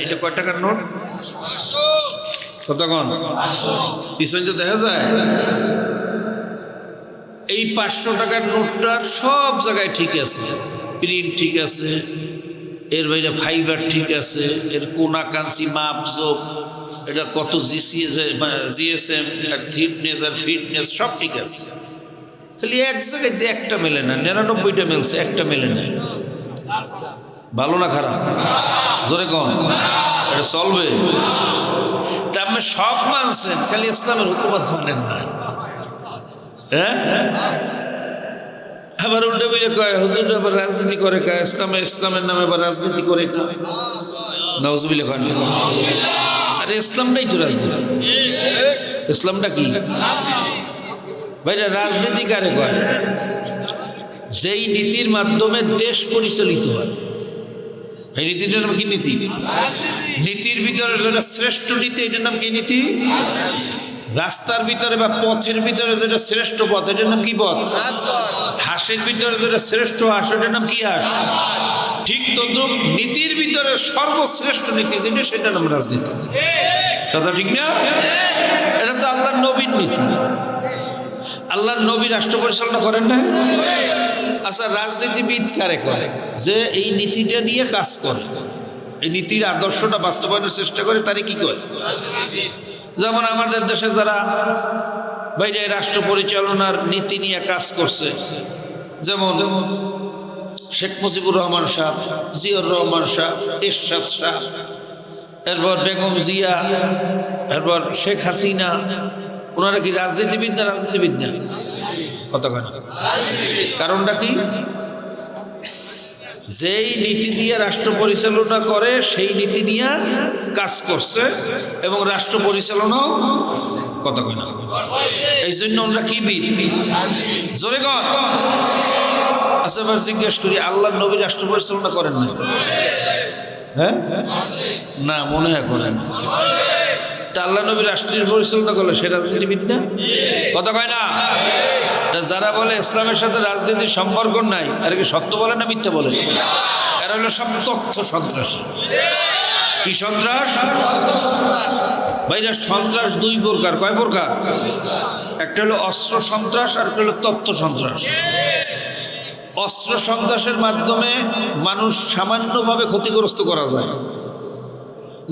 এটা কয় টাকার নোট? কতক্ষণ পিছনে তো দেখা যায়। এই 500 টাকার নোটটার সব জায়গায় ঠিক আছে, প্রিন্ট ঠিক আছে, এর বাইরে ফাইবার ঠিক আছে, এর কোনা কাঞ্চি মাপ যোগ, এটা কত জিএসএম আর থিকনেস আর ফিটনেস সব ঠিক আছে। খালি এক জায়গায় যে একটা মেলে না, 99টা মেলছে, একটা মেলে না। ভালো না খারাপ? জোরে কোন এটা চলবে? তা আপনি সব মানছেন, খালি ইসলামের হুকুমত মানেন না। হ্যাঁ, আবার উল্টো বলে কয় হুজুর আবার রাজনীতি করে, কয় ইসলামের নামে আবার রাজনীতি করে। নাউজুবিল্লাহ খান। আরে ইসলামটাই তো রাজনীতি। ইসলামটা কি ভাইরা? রাজনীতি কারে কয়? যেই নীতির মাধ্যমে দেশ পরিচালিত হয়, এই নীতিটার নাম কি? নীতি। নীতির ভিতরে যেটা শ্রেষ্ঠ নীতি, এটার নাম কি? নীতি। রাস্তার ভিতরে বা পথের ভিতরে যেটা শ্রেষ্ঠ পথ, এটার নাম কি? পথ। হাঁসের ভিতরে যেটা শ্রেষ্ঠ হাঁস, এটার নাম কি? হাঁস। ঠিক তদ্রুপ নীতির ভিতরে সর্বশ্রেষ্ঠ নীতি যেটা, সেটার নাম রাজনীতি। কথা ঠিক না? এটা তো আল্লাহর নবীর নীতি। আল্লাহর নবী রাষ্ট্র পরিচালনা করেন না? আচ্ছা, রাজনীতিবিদ কারে করে? যে এই নীতিটা নিয়ে কাজ করে, এই নীতির আদর্শটা বাস্তবায়নের চেষ্টা করে, তারে কি করে? যেমন আমাদের দেশে যারা বাইরে রাষ্ট্র পরিচালনার নীতি নিয়ে কাজ করছে, যেমন শেখ মুজিবুর রহমান সাহেব, জিয়র রহমান সাহেব, এরশাদ সাহেব, এরপর বেগম জিয়া, এরপর শেখ হাসিনা, ওনারা কি রাজনীতিবিদ না? রাজনীতিবিদ না? কথা কেন? কারণটা কি? যেই নীতি দিয়ে রাষ্ট্র পরিচালনা করে, সেই নীতি নিয়ে কাজ করছে এবং রাষ্ট্র পরিচালনাও কথা কয় না। এই জন্য আমরা কি বিদ? জোরে কর। আচ্ছা, এবার জিজ্ঞেস করি, আল্লাহর নবী রাষ্ট্র পরিচালনা করেন না? হ্যাঁ না, মনে হয় করেন। তা আল্লাহ নবী রাষ্ট্রীয় পরিচালনা করলে সে রাজনীতিবিদ না? কথা কয় না? যারা বলে ইসলামের সাথে রাজনীতির সম্পর্ক নাই, আর কি সত্য বলে না মিথ্যা বলে? এরা হলো সব তথ্য সন্ত্রাসী। কি সন্ত্রাস ভাইরা? সন্ত্রাস দুই প্রকার। কয় প্রকার? একটা হলো অস্ত্র সন্ত্রাস, আর একটা হলো তথ্য সন্ত্রাস। অস্ত্র সন্ত্রাসের মাধ্যমে মানুষ সামান্যভাবে ক্ষতিগ্রস্ত করা যায়।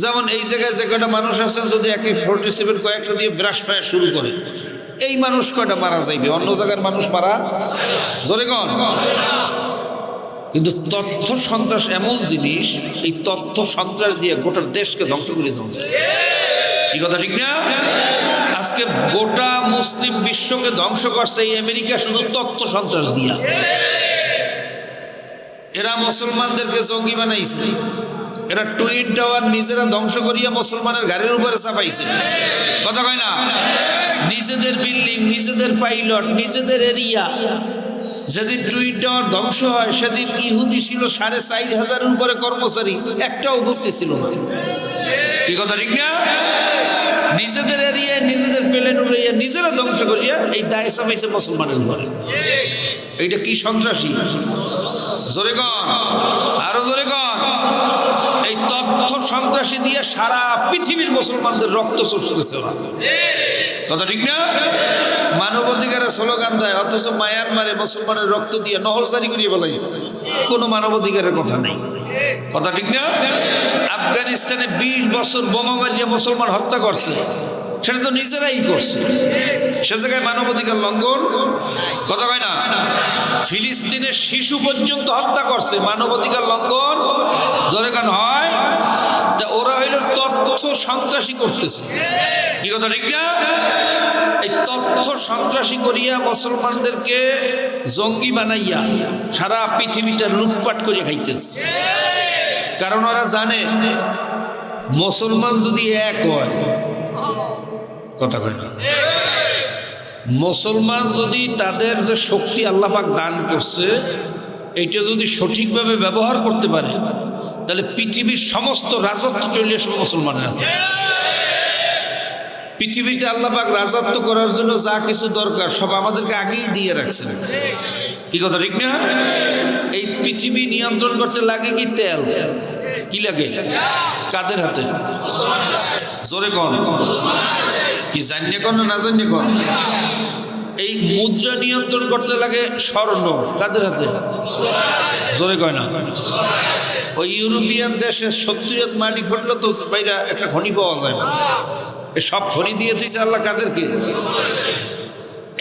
যেমন এই জায়গায় যে কয়টা মানুষ আছেন, যদি AK-47 কয়েকটা দিয়ে ব্রাশ ফায়ার শুরু করে, এই মানুষ কয়টা মারা যাইবে, অন্য জায়গার মানুষ মারা জোরে কন। কিন্তু তথ্য সন্ত্রাস এমন জিনিস, এই তথ্য সন্ত্রাস দিয়ে গোটা দেশকে ধ্বংস করে দেওয়া যায়। কি কথা ঠিক না? আজকে গোটা মুসলিম বিশ্বকে ধ্বংস করছে এই আমেরিকা শুধু তথ্য সন্ত্রাস দিয়া। এরা মুসলমানদেরকে জঙ্গি বানাইছে। এরা টুইন টাওয়ার নিজেরা ধ্বংস করিয়া মুসলমানের গাড়ির উপরে চাপাইছে। কথা কয় না? নিজেদের বিল্ডিং, নিজেদের পাইলট, নিজেদের এরিয়া। যেদিন টুইন টাওয়ার ধ্বংস হয়, সেদিন ইহুদি ছিল 4,500-এর উপরে কর্মচারী, একটাও উপস্থিত ছিল না। কি কথা ঠিক না? নিজেদের এরিয়া, নিজেদের প্লেন উড়াইয়া নিজেরা ধ্বংস করিয়া এই দায় চাপাইছে মুসলমানের উপরে। এইটা কি সন্ত্রাসী? জোরে কর, আরো জোরে কর। এই তথ্য সন্ত্রাসী দিয়ে সারা পৃথিবীর মুসলমানদের রক্ত চুষতেছে। কথা ঠিক না? মানবাধিকারের স্লোগান দেয়, অথচ মায়ানমারে মুসলমানের রক্ত দিয়ে নহরজারি করিয়ে বলাইছে। কোনো মানবাধিকারের কথা নেই। কথা ঠিক না? আফগানিস্তানে 20 বছর বোমা মারিয়ে মুসলমান হত্যা করছে, সেটা তো নিজেরাই করছে। সে জায়গায় মানবাধিকার লঙ্ঘন? কথা কয় না? ফিলিস্তিনের শিশু পর্যন্ত হত্যা করছে, মানবাধিকার লঙ্ঘন জোরে কান হয়? ওরা হইল তথ্য সন্ত্রাসী করতেছে। কি কথা ঠিক না? এই তথ্য সন্ত্রাসী করিয়া মুসলমানদেরকে জঙ্গি বানাইয়া সারা পৃথিবীটা লুটপাট করে খাইতেছে। কারণ ওরা জানে মুসলমান যদি এক হয়, কথা কয় না, মুসলমান যদি তাদের যে শক্তি আল্লাহ পাক দান করছে, এইটা যদি সঠিকভাবে ব্যবহার করতে পারে, তাহলে পৃথিবীর সমস্ত রাজত্ব চলে আসবে মুসলমানের হাতে। পৃথিবীতে আল্লাহ পাক রাজত্ব করার জন্য যা কিছু দরকার সব আমাদেরকে আগেই দিয়ে রাখছেন। কি কথা ঠিক না? এই পৃথিবী নিয়ন্ত্রণ করতে লাগে কি? তেল। কি লাগে? কাদের হাতে? জোরে কন, কি জানিয়ে কন না জানিয়ে কন? এই মুদ্রা নিয়ন্ত্রণ করতে লাগে স্বর্ণ, কাদের হাতে? জোরে কয় না? ওই ইউরোপিয়ান দেশে 70 মাটি ঘটলো তো বাইরে একটা খনি পাওয়া যায় না, সব খনি দিয়ে দিয়েছে আল্লাহ কাদেরকে?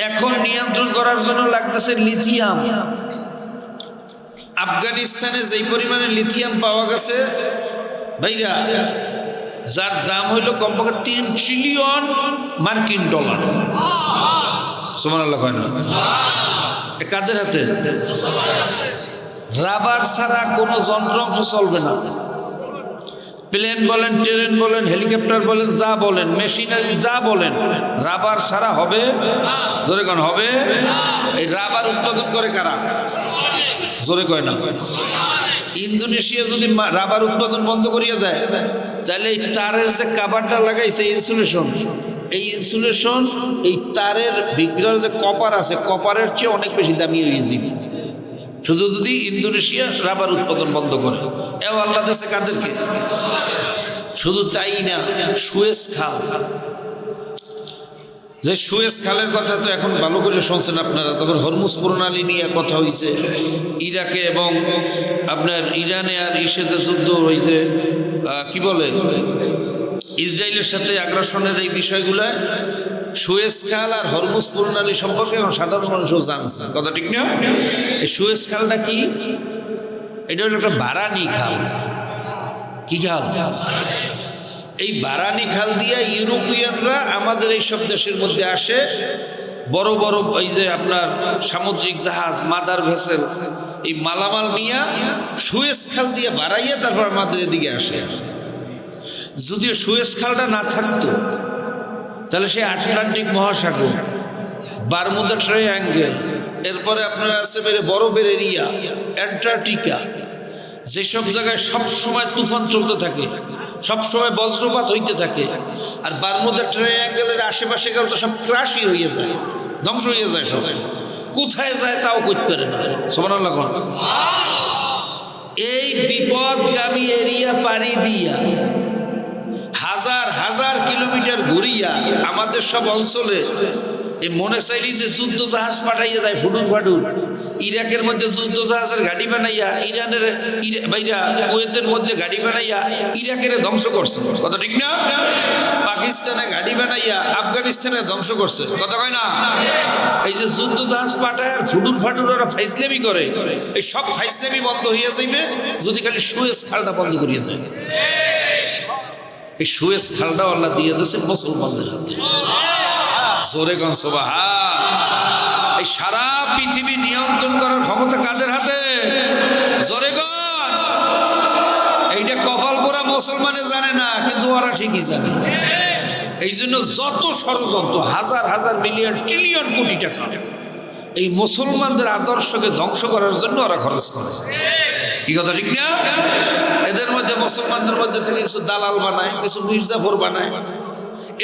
এখন নিয়ন্ত্রণ করার জন্য লাগতেছে লিথিয়াম। আফগানিস্তানে যেই পরিমাণে লিথিয়াম পাওয়া গেছে ভাইরা, যার দাম হইল কমপক্ষে 3 ট্রিলিয়ন মার্কিন ডলার। সুবহানাল্লাহ কয় না? কাদের হাতে? রাবার ছাড়া কোনো যন্ত্রাংশ চলবে না। প্লেন বলেন, ট্রেন বলেন, হেলিকপ্টার বলেন, যা বলেন, মেশিনারি যা বলেন, রাবার ছাড়া হবে? জোরে কন, হবে? এই রাবার উৎপাদন করে কারা? জোরে কয় না? ইন্দোনেশিয়া যদি রাবার উৎপাদন বন্ধ করিয়া দেয়, তাহলে এই তারের যে কাভারটা লাগাইছে ইনসুলেশন, এই ইনসুলেশন, এই তারের ভিতরে যে কপার আছে, কপারের চেয়ে অনেক বেশি দামি হয়ে যাবে, শুধু যদি ইন্দোনেশিয়া রাবার উৎপাদন বন্ধ করে। এও আল্লাহ দেশে কাদেরকে? শুধু তাই না, সুয়েজ খাল, যে সুয়েজ খালের কথা তো এখন ভালো করে শুনছেন আপনারা, যখন হরমুজ প্রণালী নিয়ে কথা হয়েছে, ইরাকে এবং আপনার ইরানে আর ইসেজের যুদ্ধ হয়েছে, কি বলে, ইসরায়েলের সাথে আগ্রাসনের এই বিষয়গুলো, সুয়েজ খাল আর হরমুজ প্রণালী সম্পর্কে এখন সাধারণ মানুষও জানছে, কথা ঠিক না? এই সুয়েজ খালটা কি? এটা হলো একটা বারানি খাল। কি খাল? এই বারানি খাল দিয়ে ইউরোপিয়ানরা আমাদের এইসব দেশের মধ্যে আসে, বড় বড় এই যে আপনার সামুদ্রিক জাহাজ, মাদার ভেসেল, এই মালামাল নিয়ে সুয়েজ খাল দিয়ে বাড়াইয়া তারপর আমাদের এদিকে আসে। যদিও সুয়েজ খালটা না থাকতো, তাহলে সেই আটলান্টিক মহাসাগর, বারমুদা ট্রায়াঙ্গেল, এরপরে আপনার আছে বেড়ে বরফের এরিয়া, অ্যান্টার্কটিকা, যেসব জায়গায় সব সময় তুফান চলতে থাকে, সব সময় বজ্রপাত হইতে থাকে, আর বারমুদা ট্রায়াঙ্গেলের আশেপাশে গেলে তো সব ক্রাশই হয়ে যায়, ধ্বংস হয়ে যায়, সব কোথায় যায় তাও করতে পারে না। সুবহানাল্লাহ। এই বিপদগামী এরিয়া পাড়ি দিয়া হাজার হাজার কিলোমিটার ঘুরিয়া আমাদের সব অঞ্চলে এই মনে চাইলি যে যুদ্ধ জাহাজ পাঠাইয়া দেয়, ফুডুর ফাডুর। ইরাকের মধ্যে যুদ্ধ জাহাজের গাড়ি বানাইয়া, ইরানের বাইরা কুয়েতের মধ্যে গাড়ি বানাইয়া ইরাকের ধ্বংস করছে, কথা ঠিক না? পাকিস্তানে গাড়ি বানাইয়া আফগানিস্তানে ধ্বংস করছে, কথা কয় না? এই যে যুদ্ধ জাহাজ পাঠায় আর ফুডুর ফাডুর ওরা ফাইজলামি করে, এই সব ফাইজলামি বন্ধ হইয়া যাইবে যদি খালি সুয়েজ খালটা বন্ধ করিয়া দেয়। এই সুয়েজ খালটাও আল্লাহ দিয়ে দিয়েছে মুসলমানদের হাতে। জোরে গন সুবহান। এই সারা পৃথিবী নিয়ন্ত্রণ করার ক্ষমতা কাদের হাতে? জোরে গন। এইটা কপাল পোড়া মুসলমানে জানে না, কিন্তু ওরা ঠিকই জানে। এই জন্য যত ষড়যন্ত্র, হাজার হাজার মিলিয়ন ট্রিলিয়ন কোটি টাকা এই মুসলমানদের আদর্শকে ধ্বংস করার জন্য ওরা খরচ করে। কি কথা ঠিক না? এদের মধ্যে মুসলমানদের মধ্যে থেকে কিছু দালাল বানায়, কিছু মির্জাফর বানায়।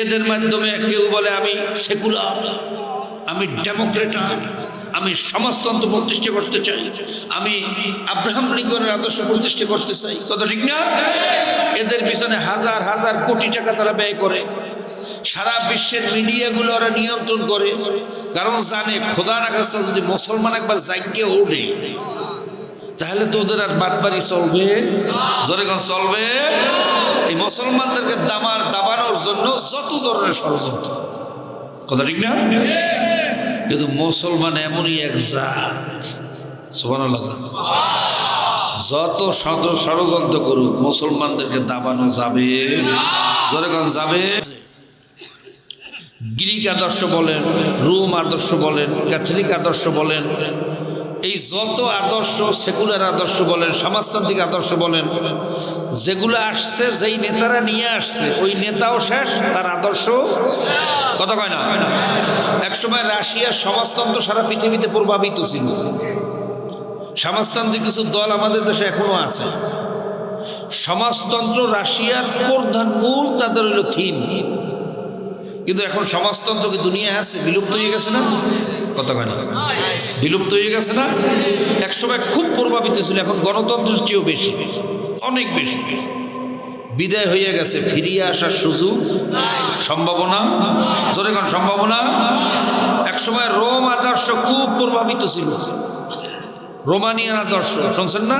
এদের মাধ্যমে কেউ বলে আমি সেকুলার, আমি ডেমোক্রেট, আমি সমাজতন্ত্র প্রতিষ্ঠা করতে চাই, আমি আব্রাহাম লিঙ্কনের আদর্শ প্রতিষ্ঠা করতে চাই, কথা ঠিক না? এদের পিছনে হাজার হাজার কোটি টাকা তারা ব্যয় করে। সারা বিশ্বের মিডিয়াগুলো ওরা নিয়ন্ত্রণ করে, কারণ জানে খোদা না খাস্তা যদি মুসলমান একবার জাগিয়ে ওঠে তাহলে তো ওদের আর বাদবাড়ি চলবে, জোরে গন চলবে। এই মুসলমানদেরকে দাবানোর জন্য যত ধরনের ষড়যন্ত্র, কথা ঠিক না? কিন্তু মুসলমান এমনই এক জাত, সুবহানাল্লাহ, যত ষড়যন্ত্র করুক মুসলমানদেরকে দাবানো যাবে, জোরে গন যাবে। গ্রিক আদর্শ বলেন, রোম আদর্শ বলেন, ক্যাথলিক আদর্শ বলেন, এই যত আদর্শ, সেকুলার আদর্শ বলেন, সমাজতান্ত্রিক আদর্শ বলেন, যেগুলো আসছে, যেই নেতারা নিয়ে আসছে ওই নেতাও শেষ, তার আদর্শ, কথা কয় না? একসময় রাশিয়ার সমাজতন্ত্র সারা পৃথিবীতে প্রভাবিত ছিল। সমাজতান্ত্রিক কিছু দল আমাদের দেশে এখনো আছে। সমাজতন্ত্র রাশিয়ার প্রধান মূল তাদের হলো থিম, কিন্তু এখন সমাজতন্ত্র কি দুনিয়া আছে? বিলুপ্ত হয়ে গেছে না? কথা কয় না? বিলুপ্ত হয়ে গেছে না? একসময় খুব প্রভাবিত ছিল, এখন গণতন্ত্রের চেয়েও বেশি। অনেক বেশি। বিদায় হয়ে গেছে, ফিরিয়ে আসার সুযোগ সম্ভাবনা, জোরে কোন সম্ভাবনা। একসময় রোম আদর্শ খুব প্রভাবিত ছিল, রোমানিয়ান আদর্শ শুনছেন না,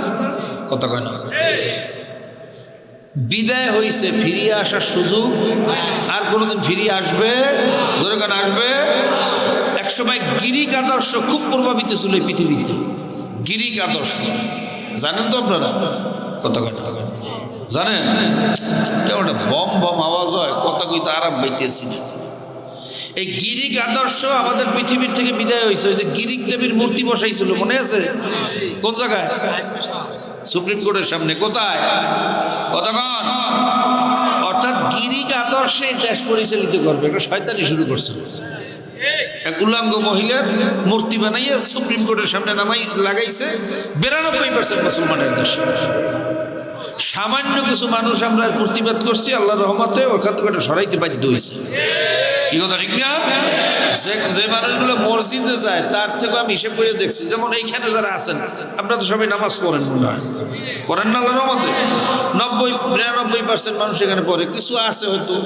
কথা কয় না। বিদায় হয়েছে, ফিরিয়ে আসার সুযোগ আর কোনোদিন ফিরিয়ে আসবে, জোরে কোন আসবে। একসময় গ্রিক আদর্শ খুব প্রভাবিত ছিল এই পৃথিবীতে, গ্রিক আদর্শ জানেন তো আপনারা, কথা কয় না জানেন। কেমন বম বম আওয়াজ হয়, কথা কইতে আরাম পাইতেছি না। এই গ্রিক আদর্শ আমাদের পৃথিবীর থেকে বিদায় হয়েছে। ওই যে গ্রিক দেবীর মূর্তি বসাইছিল, মনে আছে? কোন জায়গায়? সুপ্রিম কোর্টের সামনে। কোথায়? কতক্ষণ? অর্থাৎ গ্রিক আদর্শে দেশ পরিচালিত করবে, একটা শয়তানি শুরু করছে। এক উলাঙ্গ মহিলার মূর্তি বানাইয়া সুপ্রিম কোর্টের সামনে নামাই লাগাইছে। 92% মুসলমানের দেশে। সামান্য কিছু মানুষ আমরা প্রতিবাদ করছি, আল্লাহর রহমতে ওখান থেকে একটা সরাইতে বাধ্য হয়েছে। কি কথা ঠিক না? যে মানুষগুলো মসজিদে যায় তার থেকে আমি হিসেব করে দেখছি, যেমন এইখানে যারা আছেন আপনারা তো সবাই নামাজ পড়েন, মনে হয় পড়েন না আল্লাহর রহমতে? 90-92% মানুষ এখানে পড়ে। কিছু আছে হয়তো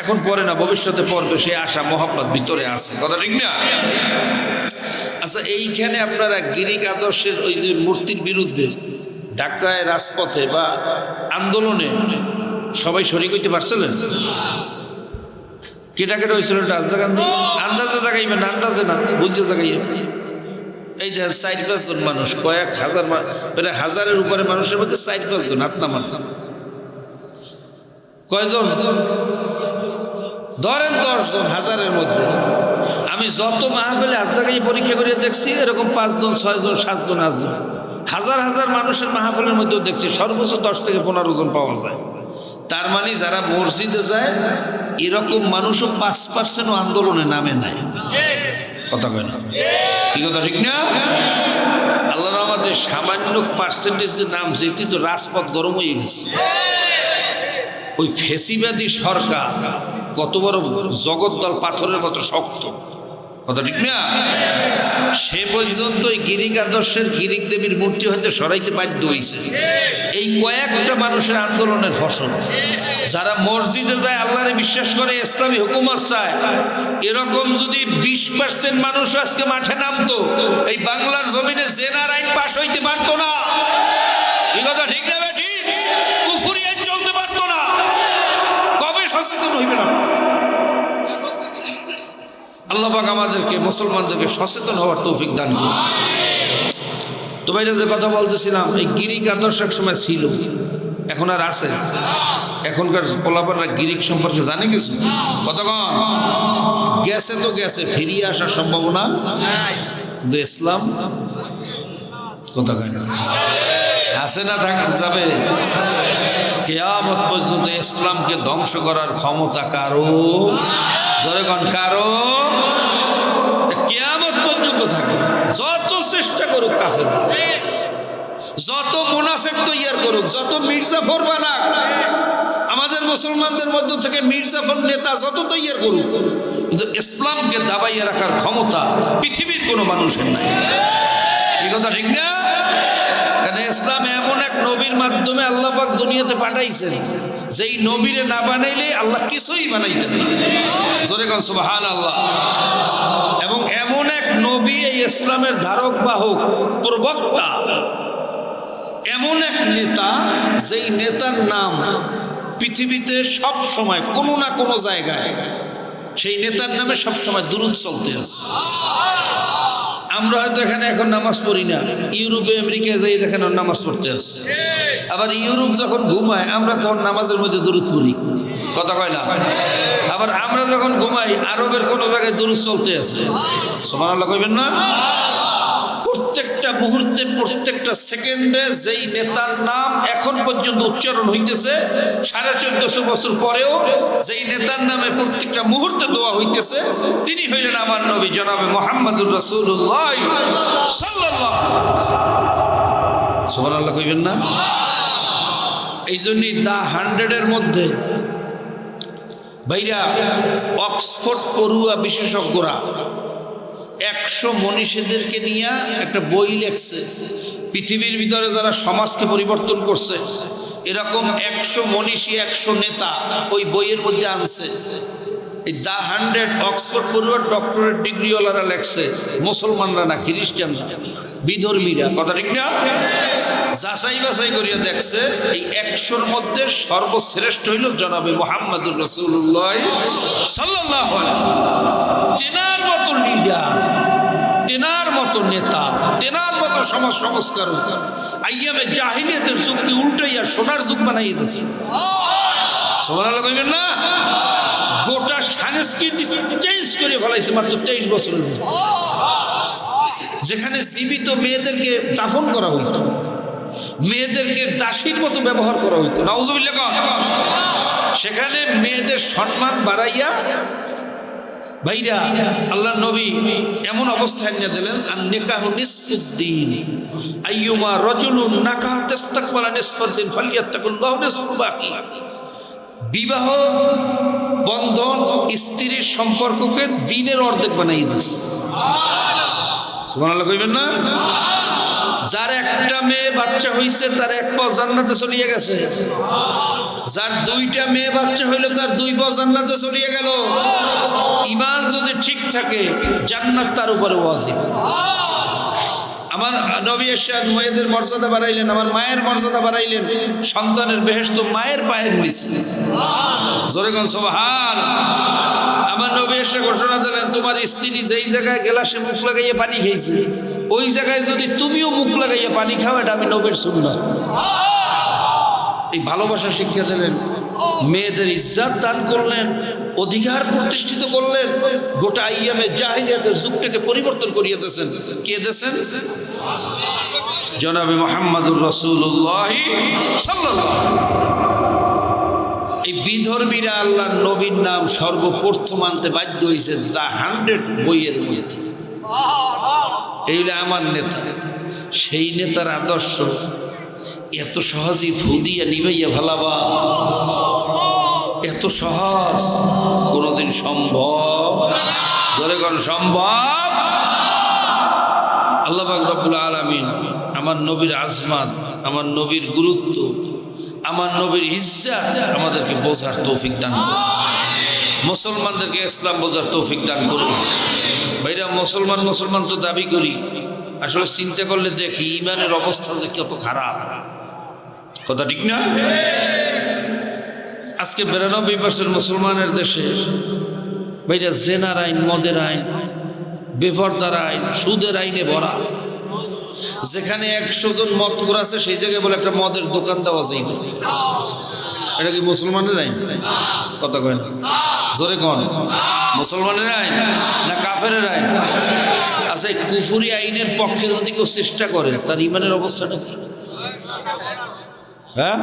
এখন পড়ে না, ভবিষ্যতে পড়বে, সে আশা মহব্বত ভিতরে আছে, কথা ঠিক না? আচ্ছা, এইখানে আপনারা গ্রিক আদর্শের ওই যে মূর্তির বিরুদ্ধে ঢাকায় রাজপথে বা আন্দোলনে সবাই শরীক হইতে পারছিলেন? কেটা কেটা হয়েছিল? আন্দাজে জাগাইবেন, আন্দাজে না, বুঝতে জাগাইবেন। এই যে 4-5 জন মানুষ, কয়েক হাজার, প্রায় হাজারের উপরে মানুষের মধ্যে 4-5 জন হাত নামান। কয়জন? ধরেন 10 জন হাজারের মধ্যে। আমি যত মাহফিলে হাত জাগাই পরীক্ষা করে দেখছি, এরকম 5 জন 6 জন 7 জন 8 জন হাজার হাজার মানুষের মাহফিলের মধ্যেও দেখছি সর্বোচ্চ 10 থেকে 15 জন পাওয়া যায়। তার মানে যারা মসজিদে যায় এরকম মানুষও 5% আন্দোলনে নামে নাই, কথা কয় না? কি কথা ঠিক না? আল্লাহর আমাদের সামান্য পার্সেন্টেজ যে নামছে, কিন্তু রাজপথ গরম হয়ে গেছে। ওই ফেসিবাদী সরকার কত বড় জগদ্দল পাথরের মতো শক্ত, কথা ঠিক না? সে পর্যন্ত এই গ্রিক আদর্শের গ্রিক দেবীর মূর্তি হয়তো সরাইতে বাধ্য হয়েছে এই কয়েকটা মানুষের আন্দোলনের ফসল। যারা মসজিদে যায়, আল্লাহরে বিশ্বাস করে, ইসলামী হুকুমত চায়, এরকম যদি 20% মানুষ আজকে মাঠে নামতো, এই বাংলার জমিনে জেনার আইন পাশ হইতে পারতো না। এই কথা ঠিক না? ঠিক, কুফরি আইন চলতে পারতো না। কবে সচেতন হইবে না? আল্লাহ পাক আমাদেরকে, মুসলমানদেরকে সচেতন হওয়ার তৌফিক দান করুন। তো ভাইরা, যে কথা বলতেছিলাম, এই গ্রিক আদর্শ এক সময় ছিল, এখন আর আছে? এখনকার পোলাপানরা গ্রিক সম্পর্কে জানে কিছু? কতক্ষণ গেছে তো গেছে, ফিরিয়ে আসার সম্ভাবনা কিন্তু ইসলাম কথা কয় না, আছে না থাকা যাবে। কিয়ামত পর্যন্ত ইসলামকে ধ্বংস করার ক্ষমতা কারো, জনগণ কারো, কিয়ামত পর্যন্ত থাকবে। যত চেষ্টা করুক কাফের, যত মুনাফিক তৈয়ার করুক, যত মির্জাফর বানাক, আমাদের মুসলমানদের মধ্য থেকে মির্জাফর নেতা যত তৈয়ার করুক, কিন্তু ইসলামকে দাবাইয়ে রাখার ক্ষমতা পৃথিবীর কোনো মানুষের নাই। এই কথা ঠিক না? কারণ ইসলাম এমন এক নবীর মাধ্যমে আল্লাহ পাক দুনিয়াতে পাঠাইছেন, যেই নবীরে না বানাইলে আল্লাহ কিছুই বানাইতেন না। জোরে কোন সুবহানাল্লাহ। এবং এমন এক নবী, এই ইসলামের ধারক বাহক প্রবক্তা, এমন এক নেতা, যেই নেতার নাম পৃথিবীতে সব সময় কোনো না কোনো জায়গায় সেই নেতার নামে সব সময় দুরূদ চলতে আছে। আমরা হয়তো এখানে এখন নামাজ পড়ি না, ইউরোপে আমেরিকায় যাই দেখেন নামাজ পড়তে আছে। আবার ইউরোপ যখন ঘুমায়, আমরা তখন নামাজের মধ্যে দুরূদ পড়ি, কথা কয় না? আবার আমরা যখন ঘুমাই, আরবের কোনো জায়গায় দুরূদ চলতে আছে। সুবহানাল্লাহ কইবেন না? প্রত্যেকটা মুহূর্তে, প্রত্যেকটা সেকেন্ডে যেই নেতার নাম এখন পর্যন্ত উচ্চারণ হইতেছে, 1450 বছর পরেও যেই নেতার নামে প্রত্যেকটা মুহূর্তে দোয়া হইতেছে, তিনি হইলেন আমার নবী জনাবে মুহাম্মদুর রাসূলুল্লাহ সাল্লাল্লাহু আলাইহি ওয়াসাল্লাম। সুবহানাল্লাহ কইবেন না? এই জন্যই দা 100-এর মধ্যে ভাইরা অক্সফোর্ড পড়ুয়া বিশেষজ্ঞরা 100 মনীষীদেরকে নিয়ে একটা বই লেখছে, পৃথিবীর ভিতরে যারা সমাজকে পরিবর্তন করছে এরকম 100 মনীষী 100 নেতা ওই বইয়ের মধ্যে আনছে। এই দা 100 অক্সফোর্ড পড়ুয়ার ডক্টরেট ডিগ্রিওয়ালারা লেখছে, মুসলমানরা না, খ্রিস্টানরা, বিধর্মীরা, কথা ঠিক না? যাচাই বাছাই করিয়া দেখছে এই 100-র মধ্যে সর্বশ্রেষ্ঠ হইল জনাবে মুহাম্মদুর রাসূলুল্লাহ সাল্লাল্লাহু আলাইহি ওয়াসাল্লাম। তেনার মতো লিডার, তেনার মতো নেতা, তেনার মতো সমাজ সংস্কারক আইয়ামে জাহিলিয়াতের যুগকে উল্টাইয়া সোনার যুগ বানাইয়া দিয়েছে। সুবহানাল্লাহ কইবেন না? গোটা সংস্কৃতি চেঞ্জ করে ফেলাইছে মাত্র 23 বছরের মধ্যে। যেখানে জীবিত মেয়েদেরকে দাফন করা হইতো, মেয়েদেরকে দাসীর মতো ব্যবহার করা হইতো, নাউযুবিল্লাহ, সেখানে মেয়েদের সম্মান বাড়াইয়া ভাইরা আল্লাহ নবী এমন অবস্থায় নিয়ে দিলেন, আন নিকাহু নিসফুদ দ্বীন, আইয়ুমা রাজুলুন নাকাহ তাস্তাকবালা নিসফুদ দ্বীন ফালিয়াত্তাকুল্লাহু নিসফুল বাকি। বিবাহ বন্ধন স্ত্রীর সম্পর্ককে দ্বীনের অর্ধেক বানাইয়ে দিয়েছে। সুবহানাল্লাহ কইবেন না? যার একটা মেয়ে বাচ্চা হইছে তার 1 পাও জান্নাতে চলিয়ে গেছে, যার 2টা মেয়ে বাচ্চা হইলো তার 2 পাও জান্নাতে চলিয়ে গেল। ঈমান যদি ঠিক থাকে জান্নাত তার উপরে ওয়াজিব। আমার নবী এরশাদ মেয়েদের মর্যাদা বাড়াইলেন, আমার মায়ের মর্যাদা বাড়াইলেন, সন্তানের বেহেশত মায়ের পায়ের নিচে। জোরে কোন সুবহানাল্লাহ। আমার নবী এসে ঘোষণা দিলেন, তোমার স্ত্রী যেই জায়গায় গ্লাসে মুখ লাগাইয়া পানি খেয়েছে ওই জায়গায় যদি তুমিও মুখ লাগাইয়া পানি খাও, এটা আমি নবীর সুন্নাত। এই ভালোবাসা শিক্ষা দিলেন, মেয়েদের ইজ্জত দান করলেন, অধিকার প্রতিষ্ঠিত করলেন, গোটা আইয়ামে জাহিলিয়াতের যুগটাকে পরিবর্তন করিয়ে দিয়েছেন। কে দিয়েছেন? জনাবে মুহাম্মদুর রাসূলুল্লাহ সাল্লাল্লাহু আলাইহি ওয়াসাল্লাম। এই বিধর্মীরা আল্লাহর নবীর নাম সর্বপ্রথম আনতে বাধ্য হয়েছে দা 100 বইয়ের মধ্যে। এইটা আমার নেতা, সেই নেতার আদর্শ এত সহজেই ফুদিয়া নিবাইয়া ভালাবা, এত সহজ কোনদিন সম্ভব? ধরে কোন সম্ভব? আল্লাহ পাক রব্বুল আলামিন আমার নবীর আজমাত, আমার নবীর গুরুত্ব, আমার নবীর ইজ্জত আমাদেরকে বোঝার তৌফিক দান করুন। মুসলমানদেরকে ইসলাম বোঝার তৌফিক দান করুন। ভাইরা মুসলমান মুসলমান তো দাবি করি, আসলে চিন্তা করলে দেখি ইমানের অবস্থা যে কত খারাপ, কথা ঠিক না? আজকে 92% মুসলমানের দেশে ভাইরা জেনার আইন, মদের আইন, বেপরদার আইন, সুদের আইনে ভরা। যেখানে 100 জন মদখোর আছে সেই জায়গায় বলে একটা মদের দোকান দেওয়া যায়। এটা কি মুসলমানের আইন? কথা কয় না, জোরে কন। মুসলমানের আইন না কাফেরের আইন? আচ্ছা, এই কুফরি আইনের পক্ষে যদি কেউ চেষ্টা করে তার ইমানের অবস্থাটা কি? হ্যাঁ,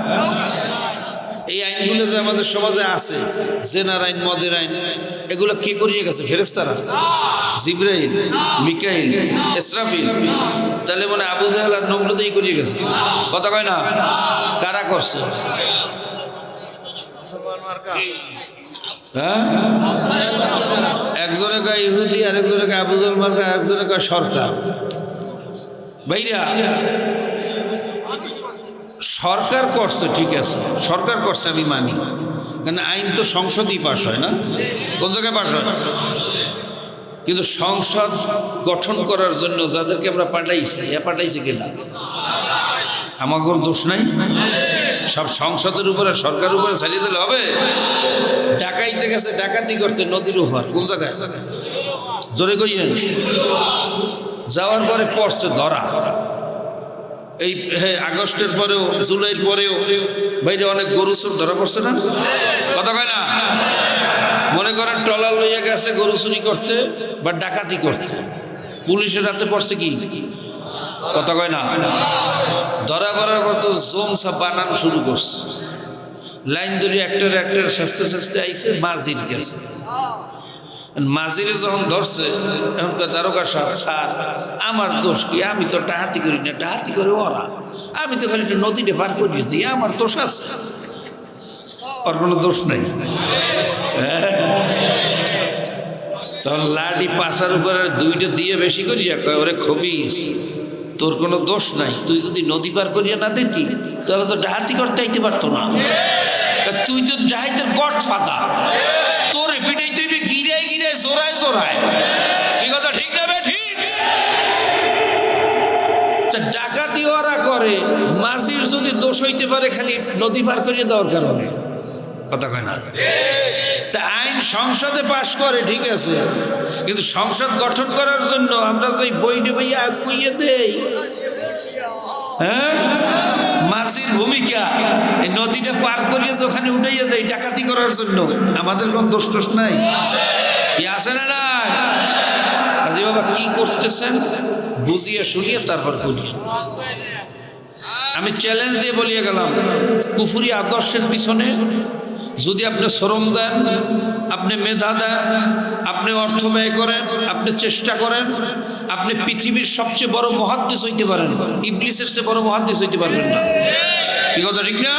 এই আইনগুলো যে আমাদের সমাজে আছে, জেনার আইন, মদের আইন, এগুলো কে করিয়ে গেছে? ফেরেশতারা, জিবরাইল, মিকাইল, ইসরাফিল। তাহলে মানে আবু জাহেল আর নমরুদই করিয়ে গেছে, কথা কয় না? কারা করছে? হ্যাঁ, একজনে কয় ইহুদি, আরেকজনে কয় আবু জাহেল মার্কা, একজনে কয় সরকার। ভাইরা সরকার করছে, ঠিক আছে, সরকার করছে, আমি মানি, কারণ আইন তো সংসদই পাশ হয় না? কোন জায়গায় পাশ হয়? কিন্তু সংসদ গঠন করার জন্য যাদেরকে আমরা পাঠাইছি, পাঠাইছে কিনা? আমার কোনো দোষ নাই। সব সংসদের উপরে, সরকারের উপরে ছাড়িয়ে দিলে হবে? ডাকাইতে গেছে, ডাকাতি করতে নদীর উপর, কোন জায়গায়? জোরে কইয়েন। যাওয়ার পরে পড়ছে ধরা। এই আগস্টের পরেও, জুলাইয়ের পরেও বাইরে অনেক গরু চোর ধরা পড়ছে না? কথা কয় না? মনে করেন ট্রলার লইয়া গেছে গরু চুরি করতে বা ডাকাতি করতে, পুলিশের হাতে পড়ছে কি? কথা কয় না? ধরা পড়ার পর তো জমসা বানান শুরু করছে, লাইন ধরে একটার শাস্তে শাস্তে আইছে, মাঝির গেছে। মাঝিরে যখন ধরছে, এখন দারোগা সাহেব, স্যার আমার দোষ কি? আমি তো ডাহাতি করি না, ডাহাতি করে ওরা, আমি তো খালি নদীটা পার করিয়ে দিই, আমার দোষ আছে? ওর কোনো দোষ নাই। তখন লাঠি পাশার উপরে দুইটা দিয়ে বেশি করিয়া কয়, ওরে খবিস, তোর কোনো দোষ নাই, তুই যদি নদী পার করিয়া না দিতি তাহলে তো ডাহাতি করতে আইতে পারতো না, তুই তো ডাহাইতের গড ফাদার, তোরে পিটাই তুই গিরায় গিরায় জোড়ায় জোড়ায়, এই কথা ঠিক না? ঠিক। ডাকাতি ওরা করে, মাঝির যদি দোষ হইতে পারে খালি নদী পার করিয়ে দেওয়ার কারণে, কথা কয় না? তা আইন সংসদে পাশ করে ঠিক আছে, কিন্তু সংসদ গঠন করার জন্য আমরা যে বইটা বইয়া আগুইয়ে দেই, হ্যাঁ, মাঝির ভূমিকা এই নদীটা পার করিয়ে ওখানে উঠাইয়া দেয় ডাকাতি করার জন্য, আমাদের কোন দোষ টোষ নাই, কি আছে না? না কাজী বাবা কি করতেছেন বুঝিয়ে শুনিয়ে তারপর করিয়ে। আমি চ্যালেঞ্জ দিয়ে বলিয়ে গেলাম, কুফরি আদর্শের পিছনে যদি আপনি শ্রম দেন, আপনি মেধা দেন, আপনি অর্থ ব্যয় করেন, আপনি চেষ্টা করেন, আপনি পৃথিবীর সবচেয়ে বড় মুহাদ্দিস হইতে পারেন, ইবলিসের চেয়ে বড় মুহাদ্দিস হইতে পারবেন না, কি কথা ঠিক না?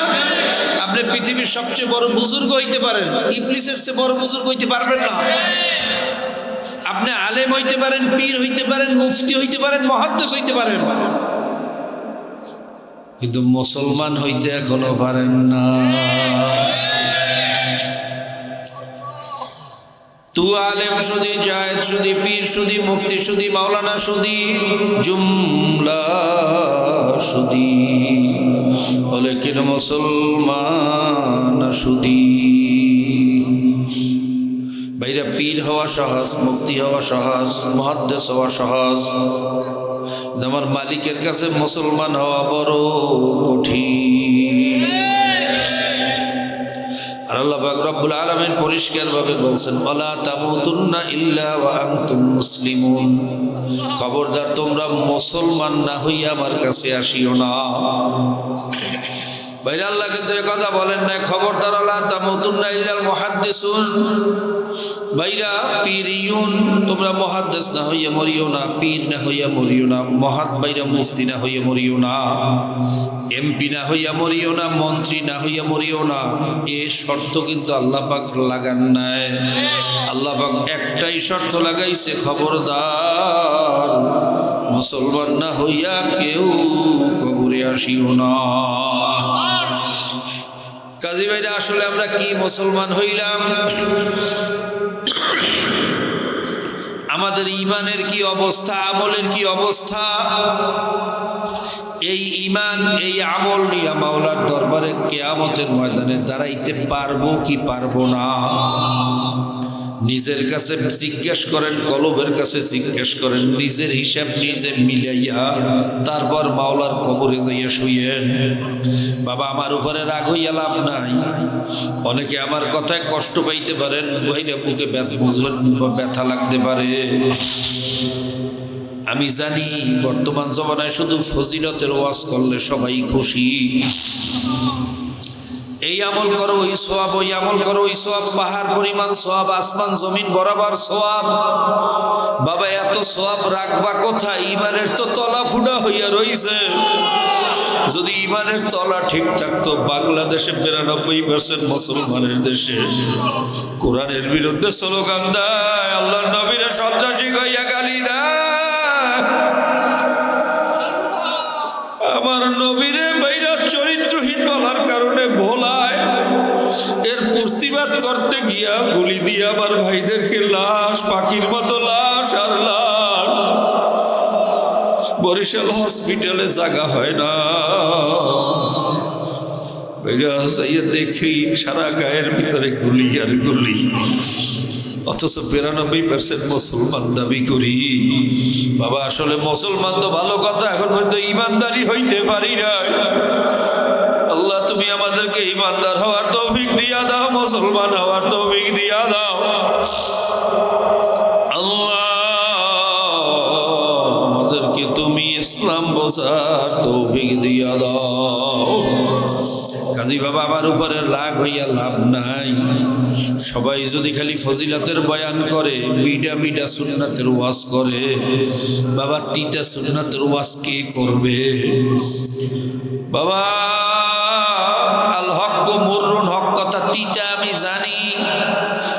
আপনি পৃথিবীর সবচেয়ে বড় বুজুর্গ হইতে পারেন, ইবলিসের চেয়ে বড় বুজুর্গ হইতে পারবেন না। আপনি আলেম হইতে পারেন, পীর হইতে পারেন, মুফতি হইতে পারেন, মুহাদ্দিস হইতে পারেন, কিন্তু মুসলমান হইতে এখনো পারেন না। তু আলেম শুধু, জায়েদ শুধু, পীর শুধু, মুফতি শুধু, মাওলানা শুধু, জুমলা শুধু, লেকিন মুসলমান শুধু। ভাইরা, পীর হওয়া সহজ, মুফতি হওয়া সহজ, মুহাদ্দিস হওয়া সহজ, আমার মালিকের কাছে মুসলমান হওয়া বড় কঠিন। আর আল্লাহ পাক রব্বুল আলামিন পরিষ্কার ভাবে বলছেন, ওয়ালা তামুতুন্না ইল্লা ওয়া আনতুম মুসলিমুন, খবরদার তোমরা মুসলমান না হইয়া আমার কাছে আসিও না। ভাইরা, আল্লাহ কিন্তু এই কথা বলেন না, খবরদার ওয়ালা তামুতুন্না ইল্লাল মুহাদ্দিসুন, ভাইরা পীরিয়ুন, তোমরা মুহাদ্দিস না হইয়া মরিও না, পীর না হইয়া মরিও না, ভাইরা মুফতি না হইয়া মরিও না, এমপি না হইয়া মরিও না, মন্ত্রী না হইয়া মরিও না। এ শর্ত কিন্তু আল্লাহ পাক লাগান নাই। আল্লাহ পাক একটাই শর্ত লাগাইছে, খবরদার মুসলমান না হইয়া কেউ কবরে আসিও না। কাজী ভাইরা, আসলে আমরা কি মুসলমান হইলাম? আমাদের ইমানের কি অবস্থা, আমলের কি অবস্থা? এই ইমান, এই আমল নিয়ে মাওলার দরবারে কিয়ামতের ময়দানে দাঁড়াইতে পারবো কি পারবো না? নিজের কাছে জিজ্ঞেস করেন, কলবের কাছে জিজ্ঞেস করেন, নিজের হিসাব নিজে মিলাইয়া তারপর মাওলার কবরে যাইয়া শুইয়েন। বাবা, আমার উপরে রাগ হইয়া লাভ নাই। অনেকে আমার কথায় কষ্ট পাইতে পারেন, ভাইরা বুকে ব্যথা লাগতে পারে। আমি জানি বর্তমান জমানায় শুধু ফজিলতের ওয়াজ করলে সবাই খুশি। এই আমল করো ওই সওয়াব, ওই আমল করো ওই সওয়াব, পাহাড় পরিমাণ সওয়াব, আসমান জমিন বরাবর সওয়াব। বাবা, এত সওয়াব রাখবা কোথায়? ইমানের তো তলা ফুটা হইয়া রইছে। যদি ইমানের তলা ঠিক থাকতো, বাংলাদেশে 92% মুসলমানের দেশে কোরআনের বিরুদ্ধে স্লোগান দেয়, আল্লাহর নবীরে সন্ত্রাসী কইয়া গালি দেয়, আমার নবীরে বাইরা চরিত্রহীন বলার কারণে ভোলায়, এর প্রতিবাদ করতে গিয়া গুলি দিয়ে আমার ভাইদেরকে লাশ, পাখির মতো লাশ আর লাশ। বরিশাল হসপিটালে জায়গা হয় না, দেখি সারা গায়ের ভিতরে গুলি আর গুলি, অথচ 92% মুসলমান দাবি করি। বাবা, আসলে মুসলমান তো ভালো কথা, এখন হয়তো ইমানদারি হইতে পারি না। আল্লাহ, তুমি আমাদেরকে ইমানদার হওয়ার তৌফিক দিয়া দাও, মুসলমান হওয়ার তৌফিক দিয়া দাও। আল্লাহ, আমাদেরকে তুমি ইসলাম বোঝার তৌফিক দিয়া দাও। কাজী বাবা, আমার উপরে রাগ হইয়া লাভ নাই। সবাই যদি খালি ফজিলতের বয়ান করে, মিডা মিডা সুন্নাতের ওয়াজ করে, বাবা তিনটা সুন্নাতের ওয়াজ কে করবে? বাবা, আল হক মুররুন, হক কথা তিতা আমি জানি,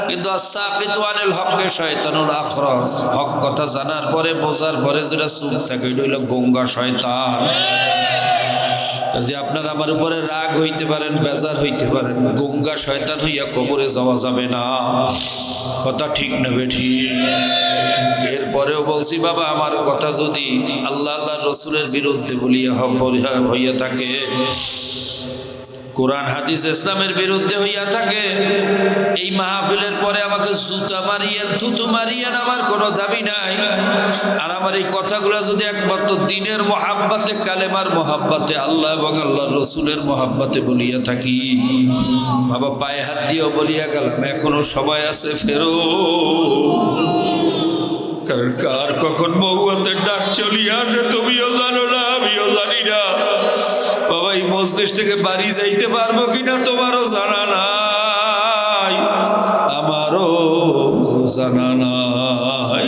কিন্তু আস-সাকিতু আনিল হক্কে শয়তানুল আখরাস। হক কথা জানার পরে বোঝার পরে যেটা চুপ থাকে এটা হইল গঙ্গা শয়তান। যে আপনারা আমার উপরে রাগ হইতে পারেন, বেজার হইতে পারেন, গঙ্গা শয়তান হইয়া কবরে যাওয়া যাবে না। কথা ঠিক নেবে ঠিক। এরপরেও বলছি বাবা, আমার কথা যদি আল্লাহ আল্লাহ রসুলের বিরুদ্ধে বলিয়া হইয়া থাকে, কোরআন হাদিস ইসলামের বিরুদ্ধে হইয়া থাকে, এই মাহফিলের পরে আমাকে জুতা মারিয়েন, থুতু মারিয়েন, আমার কোনো দাবি নাই। আর আমার এই কথাগুলো যদি একমাত্র দিনের মহাব্বাতে, কালেমার মহাব্বাতে, আল্লাহ এবং আল্লাহ রসুলের মহাব্বাতে বলিয়া থাকি, বাবা পায়ে হাত দিয়েও বলিয়া গেলাম, এখনো সময় আছে, ফেরো। কারণ কার কখন মৌয়াতের ডাক চলিয়া আসে তুমিও জানো না, আমিও জানি না। বাবা এই মজলিস থেকে বাড়ি যাইতে পারবো কিনা তোমারও জানা নাই, আমারও জানা নাই।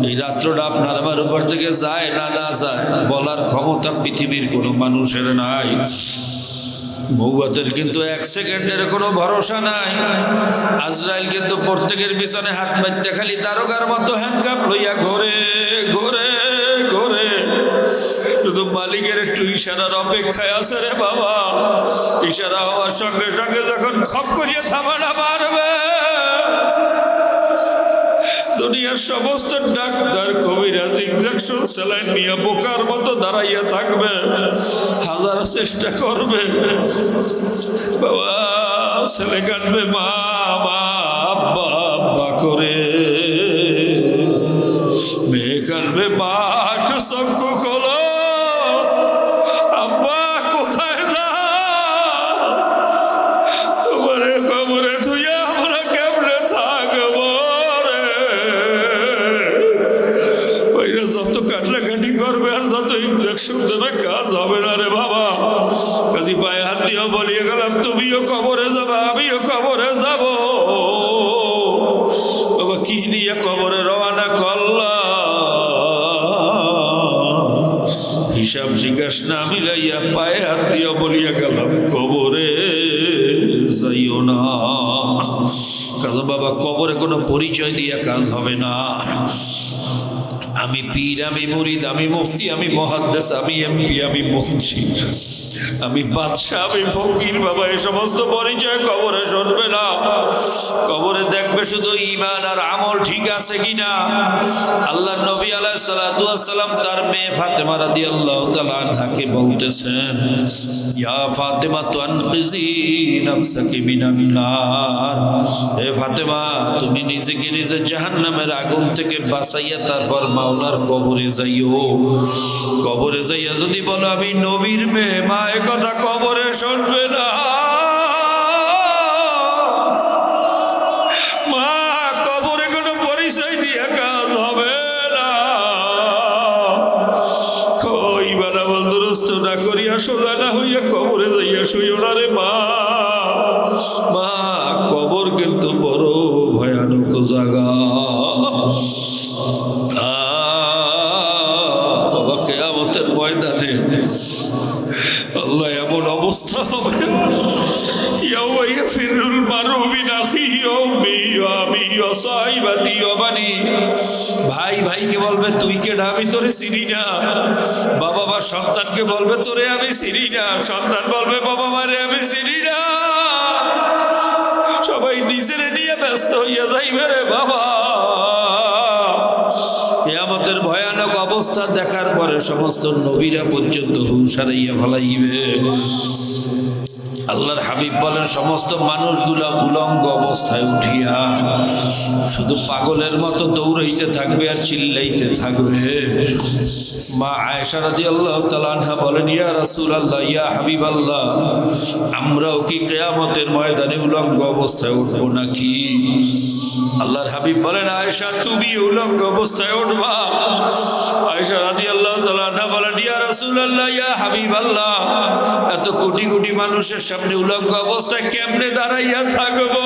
এই রাত্রটা আপনার আমার উপর থেকে যায় না না যায় বলার ক্ষমতা পৃথিবীর কোনো মানুষের নাই। মৌয়াতের কিন্তু এক সেকেন্ডের কোনো ভরসা নাই। আজরাইল কিন্তু প্রত্যেকের পিছনে হাত মারতে খালি দারোগার মতো হ্যান্ডকাপ লইয়া ঘোরে ঘোরে ঘোরে, শুধু মালিকের একটু ইশারার অপেক্ষায় আছে রে বাবা। ইশারা হওয়ার সঙ্গে সঙ্গে যখন খপ করিয়া থামানা মারবে, দুনিয়ার সমস্ত ডাক্তার কবিরাজ ইনজেকশন স্যালাইন নিয়ে বোকার মতো দাঁড়াইয়া থাকবে, হাজার চেষ্টা করবে। বাবা ছেলে কাঁদবে মা মা, আব্বা আব্বা করে, মেয়ে কাঁদবে মা একটু চক্ষু খোলো, আব্বা কোথায় যা, তোমার কবরে ধুইয়া আমরা কেমনে থাকবো রে। ওইরা যত কাটলাকাটি করবে আর যত ইনজেকশন দেবে কাজ হবে না রে বাবা। যদি পায়ে হাত দিয়েও বলিয়ে গেলাম তুমিও কবরে যাবে, আমিও কবরে যাব। বাবা কি নিয়ে কবরে রওনা করলা, হিসাব জিজ্ঞাস না মিলাইয়া পায়ে হাত দিয়েও বলিয়া গেলাম কবরে যাইও না। কাজ বাবা কবরে কোনো পরিচয় দিয়া কাজ হবে না। আমি পীর, আমি মুরিদ, আমি মুফতি, আমি মুহাদ্দিস, আমি এমপি, আমি মন্ত্রী, আমি বাদশাহ, আমি ফকির, বাবা এই সমস্ত পরিচয় কবরে শুনবে না। কবরে দেখবে শুধু ঈমান আর আমল ঠিক আছে কিনা। আল্লাহর নবী আলাইহিস সালাতু ওয়াস সালাম তার মেয়ে ফাতেমা রাদিয়াল্লাহু তাআলা আনহাকে বলতেছেন, ইয়া ফাতেমা তুনকিজি নাফসাকি মিনান নার, হে ফাতেমা তুমি নিজেকে নিজে জাহান্নামের আগুন থেকে বাঁচাইয়া তারপর মাওলার কবরে যাইও। কবরে যাইয়া যদি বলো আমি নবীর মেয়ে, মা কথা কবরে শুনবে না। মা কবরে কোনো পরিচয় দিয়ে কাজ হবে না। ইমান আমল দুরুস্ত না করিয়া সোজা না হইয়া কবরে যাইয়া শুইও না রে মা। মা কবর কিন্তু বড় ভয়ানক জায়গা। কিয়ামতের ময়দানে আল্লাহ এমন অবস্থা হবে, ভাই ভাইকে বলবে তুই কেডা, আমি তোরে চিনি না। বাবা মা সন্তানকে বলবে তোরে আমি চিনি না। সন্তান বলবে বাবা মারে আমি চিনি না। সবাই নিজের নিয়ে ব্যস্ত হইয়া যাইবে রে বাবা। কিয়ামতের ভয়ানক অবস্থা দেখার পরে সমস্ত নবীরা পর্যন্ত হুঁশ হারাইয়া ফেলাইবে। আল্লাহর হাবিব বলেন সমস্ত মানুষগুলা উলঙ্গ অবস্থায় উঠিয়া শুধু পাগলের মতো দৌড়াইতে থাকবে আর চিল্লাইতে থাকবে। মা আয়েশা রাদিয়াল্লাহু তাআলা আনহা বলেন, ইয়া রাসূলুল্লাহ, ইয়া হাবিবাল্লাহ, আমরাও কি কিয়ামতের ময়দানে উলঙ্গ অবস্থায় উঠবো নাকি? আল্লাহর হাবিব বলেন, আয়েশা তুমি উলঙ্গ অবস্থায় উঠবা। আয়েশা রাদিয়াল্লাহু তাআলা আনহা বলেন, ইয়া রাসূলুল্লাহ, ইয়া হাবিবাল্লাহ, এত কোটি কোটি মানুষের সামনে উলঙ্গ অবস্থায় কেমনে দাঁড়াইয়া থাকবো?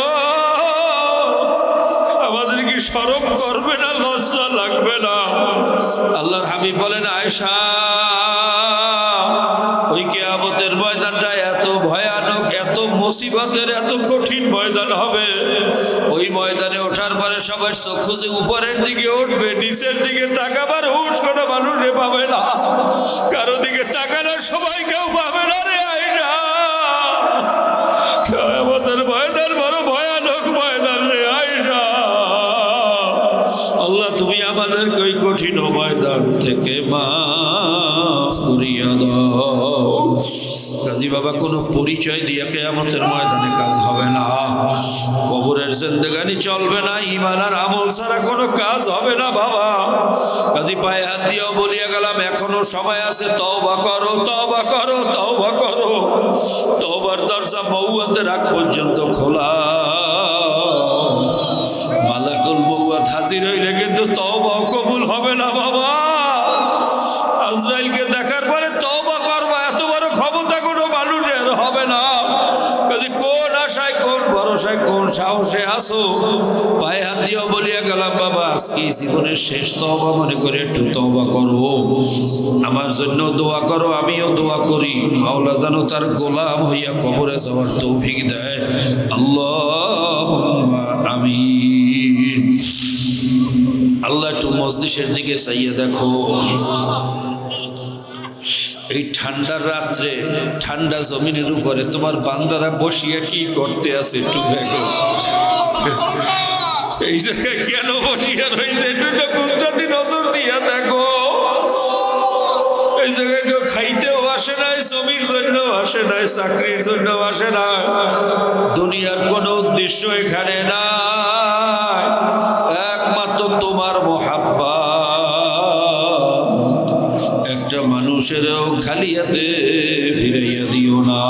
আমাদের কি শরম করবে না, লজ্জা লাগবে না? আল্লাহর হাবিব বলেন, আয়েশা ওই কিয়ামতের ময়দানটা এত ভয়ানক, এত মুসিবতের এত কঠিন ময়দান হবে, ওই ময়দানে ওঠার পরে সবার চক্ষু যে উপরের দিকে উঠবে, নিচের দিকে তাকাবার হুঁশ কোনো মানুষে পাবে না, কারো দিকে তাকানোর সবাই কেউ পাবে না রে আয়েশা। কিয়ামতের ময়দান বড় ভয়ানক ময়দান রে আয়েশা। আল্লাহ তুমি আমাদেরকে ওই কঠিন ময়দান থেকে মাফ করিয়া দাও। কাজী বাবা কোনো পরিচয় দিয়ে কিয়ামতের ময়দানে কাজ হবে না, কবরের জিন্দেগানি চলবে না, ঈমান আর আমল ছাড়া কোনো কাজ হবে না বাবা। কাজী পায়ে হাত দিয়েও বলিয়া গেলাম, এখনো সময় আছে, তওবা করো, তওবা করো, তওবা করো। তওবার দরজা মউয়াতের আগ পর্যন্ত খোলা। মালাকুল মউয়াত হাজির হইলে কিন্তু তওবাও কবুল হবে না বাবা। আজরাইলকে দেখার পরে তওবা করবা, এত বড় ক্ষমতা কোনো মানুষের হবে না। কোন আশায়, কোন ভরসায়, কোন সাহসে আসো? পায়ে হাত দিয়েও বলিয়া গেলাম বাবা, আজকে জীবনের শেষ তওবা মনে করে একটু তওবা করো, আমার জন্য দোয়া করো, আমিও দোয়া করি, মাওলা যেন তার গোলাম হইয়া কবরে যাওয়ার তৌফিক দেয়। আল্লাহুম্মা আমিন। আল্লাহ একটু মজলিসের দিকে চাইয়ে দেখো, এই ঠান্ডার রাত্রে ঠান্ডা জমিনের উপরে তোমার বান্দারা বসিয়া কি করতে আছে একটু দেখো। এই জায়গায় কেন বসিয়া রয়েছে একটু কুদরতি নজর দিয়া দেখো। এই জায়গায় কেউ খাইতেও আসে নাই, জমির জন্য আসে নাই, চাকরির জন্য আসে না, দুনিয়ার কোনো উদ্দেশ্য এখানে নাই, একমাত্র তোমার মোহাব্বত। একটা মানুষেরও খালি হাতে ফিরাইয়া দিও না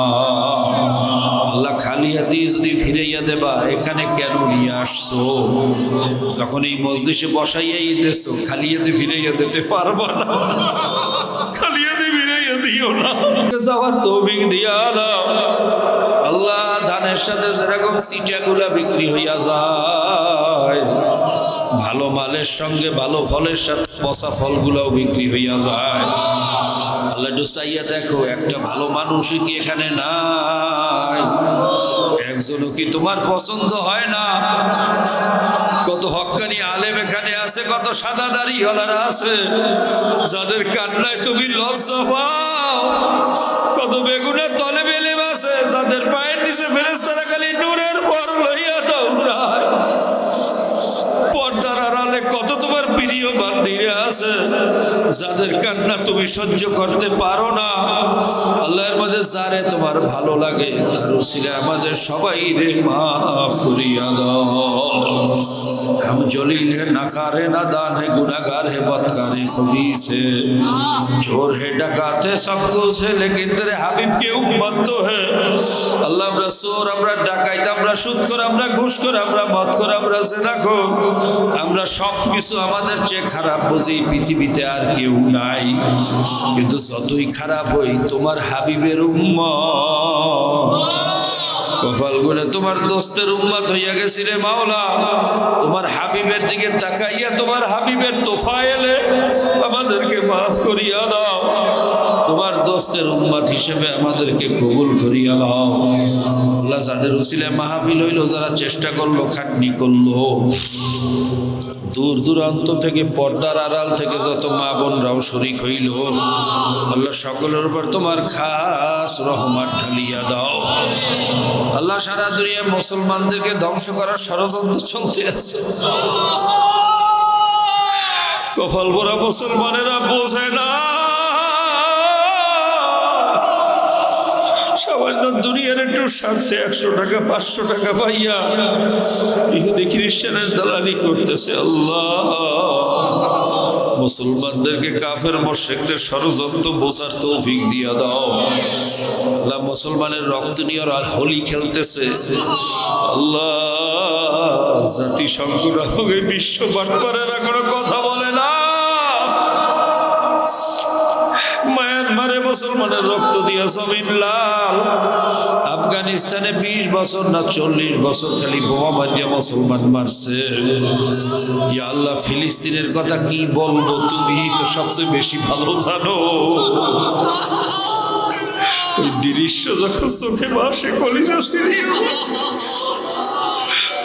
আল্লাহ। খালি হাতে যদি ফিরাইয়া দেবা, এখানে কেন নিয়ে আসছো? তখন এই মজলিসে বসাইয়াই দেছো, খালি হাতে ফিরাইয়া দিতে পারবা না। খালি হাতে ফিরাইয়া দিও না, যাওয়ার তৌফিক দিয়া দাও আল্লাহ। ধানের সাথে যেরকম সিটাগুলা বিক্রি হইয়া যায়, ভালো মালের সঙ্গে ভালো ফলের সাথে পচা ফলগুলাও বিক্রি হইয়া যায়। আল্লাহ একটু চাইয়া দেখো, একটা ভালো মানুষই কি এখানে নাই? একজনও কি তোমার পছন্দ হয় না? কত হক্কানি আলেম এখানে আছে, কত সাদা দাড়ি হলারা আছে, যাদের কান্নায় তুমি লজ্জা পাও। কত বেগুনের তলে বেলেম আছে, যাদের পায়ের নিচে ফেরেশতারা খালি নূরের পর লইয়া দৌড়ায়। পর্দার আড়ালে কত তোমার প্রিয় বান্দিরা আছে, যাদের কান্না তুমি সহ্য করতে পারো না। আল্লাহর মধ্যে যারে তোমার ভালো লাগে, তার উসিলায় আমাদের সবাই রে মাফ করিয়া দাও। हम जलील है नकार है नादान है गुनाहगार है बदकार है खबीस है चोर है डकात है सब कुछ है, लेकिन तेरे हबीब के उम्मत तो है। अल्लाह আমরা চোর, আমরা ডাকাইত, আমরা সুদখোর, আমরা ঘুষখোর, আমরা মদখোর, আমরা জিনাখোর, আমরা সব কিছু আমাদের চেয়ে খারাপ বুঝি। পৃথিবীতে আর কেউ নাই, কিন্তু যতই খারাপ হই তোমার হাবিবের উম্মত। কপাল গুনে তোমার দোস্তের উম্মত হইয়া গেছি রে মাওলা। তোমার হাবিবের দিকে তাকাইয়া তোমার হাবিবের তোফায়েলে আমাদেরকে মাফ করিয়া দাও। তোমার দোস্তের উম্মত হিসেবে আমাদেরকে কবুল করিয়া দাও আল্লাহ। যাদের উসিলায় মাহফিল হইল, যারা চেষ্টা করলো, খাটনি করলো, দূর দূরান্ত থেকে, পর্দার আড়াল থেকে যত মা বোনরাও শরীক হইল, আল্লাহ সকলের উপর তোমার খাস রহমত ঢালিয়া দাও আল্লাহ। সারা দুনিয়ায় মুসলমানদেরকে ধ্বংস করার ষড়যন্ত্র চলতে আছে। কপাল ভরা মুসলমানেরা বোঝে না, সামান্য দুনিয়ার একটু স্বার্থে 100 টাকা 500 টাকা পাইয়া ইহুদি খ্রিস্টানের দালালি করতেছে। আল্লাহ মুসলমানদেরকে কাফের মুশরিকদের ষড়যন্ত্র বোঝার তৌফিক দিয়া দাও আল্লাহ। মুসলমানের রক্ত নিয়ে আর হোলি খেলতেছে আল্লাহ। জাতিসংঘরা হোক, বিশ্ব বাটপারেরা কোনো কথা বলে না। মায়ানমারে মুসলমানের রক্ত দিয়া জমিন লাল। আফগানিস্তানে 20 বছর না 40 বছর খালি বোমা মারিয়া মুসলমান মারছে। ইয়া আল্লাহ, ফিলিস্তিনের কথা কি বলবো, তুমি তো সবচেয়ে বেশি ভালো জানো। ওই দৃশ্য যখন চোখে ভাসে কলিজা ছিঁড়ে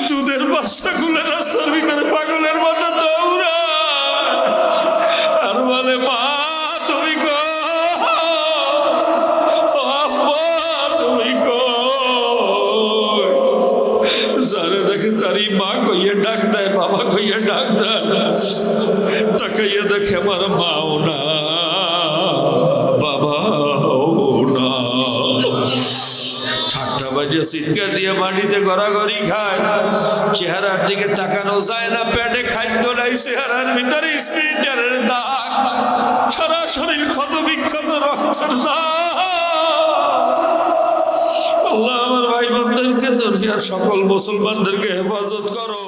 দুধের বাচ্চা গুলো রাস্তার ভিতরে পাগলের মতো দৌড়ায় আর বলে মা তুমি গো, আব্বা তুমি গো। যারে দেখে তারই মা কইয়ে ডাক দেয়, বাবা কইয়ে ডাক দেয়, তাকাইয়ে দেখে আমার মাও না বাবাও না। ঠাট্টা বাজিয়ে চিৎকার দিয়ে মাটিতে গড়াগড়ি খায়, চেহারার দিকে তাকানো যায় না, পেটে খাদ্য নাই, চেহারার ভিতরে স্প্রিন্টারের দাগ, সারা শরীর ক্ষত বিক্ষত রক্তের দাগ। আল্লাহ আমার ভাই বোনদেরকে, দুনিয়ার সকল মুসলমানদেরকে হেফাজত করো।